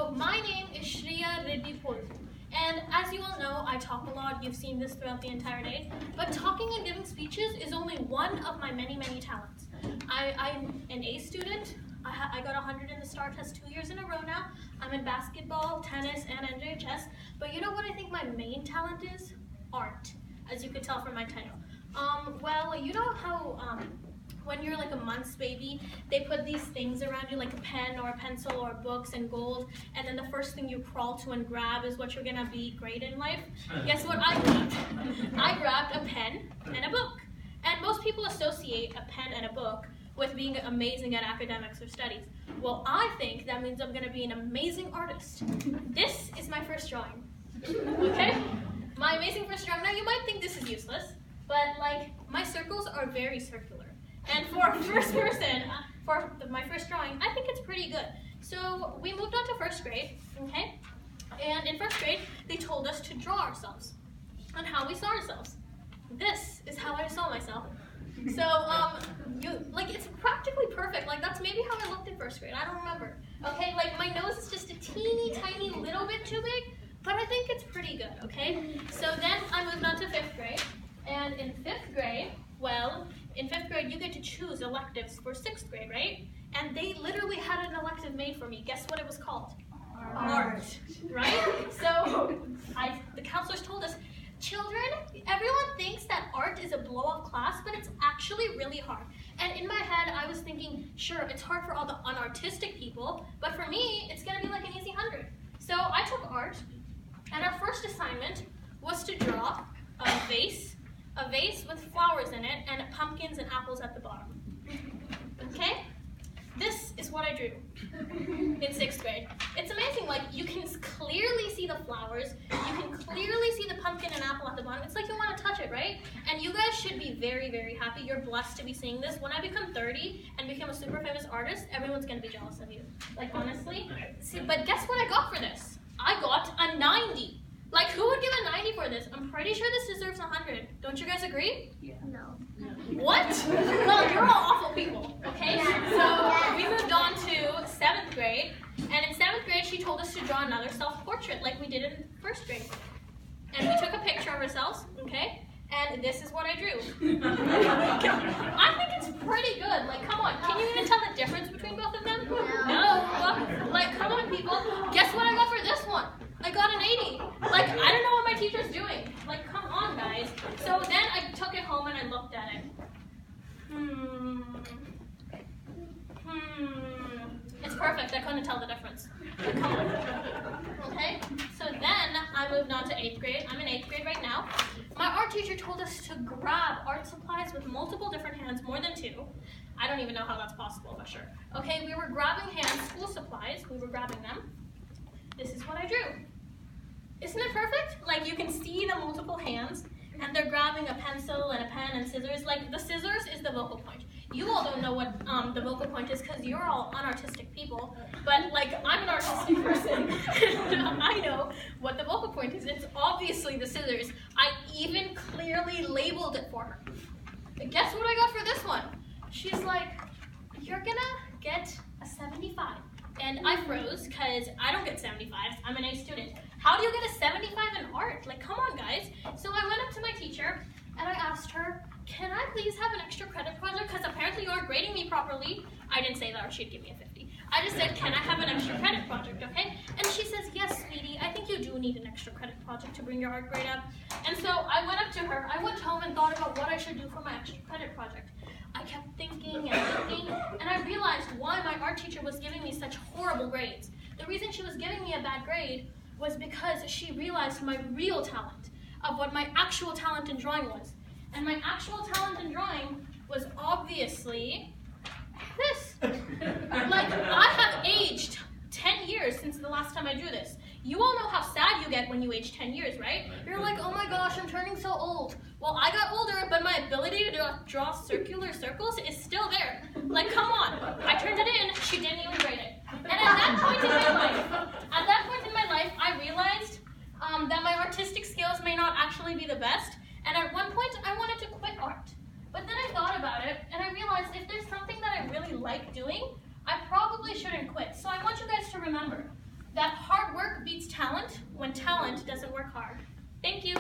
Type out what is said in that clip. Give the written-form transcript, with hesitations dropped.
So my name is Shriya and as you all know, I talk a lot. You've seen this throughout the entire day. But talking and giving speeches is only one of my many, many talents. I'm an A student. I got 100 in the STAR test 2 years in a row now. I'm in basketball, tennis, and NJHS. But you know what I think my main talent is? Art, as you could tell from my title. Well, you know how when you're like a month's baby, they put these things around you like a pen or a pencil or books and gold, and then the first thing you crawl to and grab is what you're gonna be great in life? Guess what I grabbed? I grabbed a pen and a book. And most people associate a pen and a book with being amazing at academics or studies. Well, I think that means I'm gonna be an amazing artist. This is my first drawing, okay? My amazing first drawing. Now you might think this is useless, but like my circles are very circular. And for my first drawing, I think it's pretty good. So we moved on to first grade, okay? And in first grade, they told us to draw ourselves and how we saw ourselves. This is how I saw myself. So, it's practically perfect. Like, that's maybe how I looked in first grade. I don't remember. Okay, like, my nose is just a teeny tiny little bit too big, but I think it's pretty good, okay? So then I moved on to 5th grade, and in 5th grade, well, in 5th grade, you get to choose electives for 6th grade, right? And they literally had an elective made for me. Guess what it was called? Art. Right? So, the counselors told us, children, everyone thinks that art is a blow-off class, but it's actually really hard. And in my head, I was thinking, sure, it's hard for all the unartistic people, but for me, it's gonna be like an easy 100. So I took art, and our first assignment was to draw a vase with flowers in it, and pumpkins and apples at the bottom. Okay? This is what I drew in 6th grade. It's amazing, like you can clearly see the flowers, you can clearly see the pumpkin and apple at the bottom. It's like you want to touch it, right? And you guys should be very, very happy. You're blessed to be seeing this. When I become 30 and become a super famous artist, everyone's going to be jealous of you. Like, honestly. See, but guess what I got for this? I got a 90. Like, who would give a 90 for this? I'm pretty sure this deserves 100. Don't you guys agree? Yeah. No. What? Well, you're all awful people, okay? So we moved on to 7th grade, and in 7th grade she told us to draw another self-portrait like we did in 1st grade. And we took a picture of ourselves, okay? And this is what I drew. I think it's pretty good. Like, come on, can you even tell the difference between both of them? No. Well, like, come on, people. Guess what I got for this one? I got an 80. Like, I don't know what my teacher's doing. Like, come on, guys. So then I took it home and I looked at it. It's perfect. I couldn't tell the difference. But come on. Okay? So then I moved on to 8th grade. I'm in 8th grade right now. My art teacher told us to grab art supplies with multiple different hands, more than 2. I don't even know how that's possible, but sure. Okay, we were grabbing school supplies. We were grabbing them. This is what I drew. Isn't it perfect? Like, you can see the multiple hands, and they're grabbing a pencil and a pen and scissors. Like, the scissors is the vocal point. You all don't know what the vocal point is because you're all unartistic people, but like, I'm an artistic person, and I know what the vocal point is. It's obviously the scissors. I even clearly labeled it for her. But guess what I got for this one? She's like, you're gonna get a 75. And I froze because I don't get 75s. I'm an A student. How do you get a 75 in art? Like, come on, guys. So I went up to my teacher and I asked her, can I please have an extra credit project? Because apparently you aren't grading me properly. I didn't say that or she'd give me a 50. I just said, can I have an extra credit project, okay? And she says, yes, sweetie, I think you do need an extra credit project to bring your art grade up. And so I went up to her. I went home and thought about what I should do for my extra credit project. I kept thinking and I realized why my art teacher was giving me such horrible grades. The reason she was giving me a bad grade was because she realized my real talent, of what my actual talent in drawing was. And my actual talent in drawing was obviously this. Like, I have aged 10 years since the last time I drew this. You all know how sad you get when you age 10 years, right? You're like, oh my gosh, I'm turning so old. Well, I got older, but my ability to draw circular circles is still there. Like, come on. I turned it in, she didn't even grade it. And at that point in my life, I realized that my artistic skills may not actually be the best. And at one point, I wanted to quit art. But then I thought about it, and I realized if there's something that I really like doing, I probably shouldn't quit. So I want you guys to remember that hard work beats talent when talent doesn't work hard. Thank you.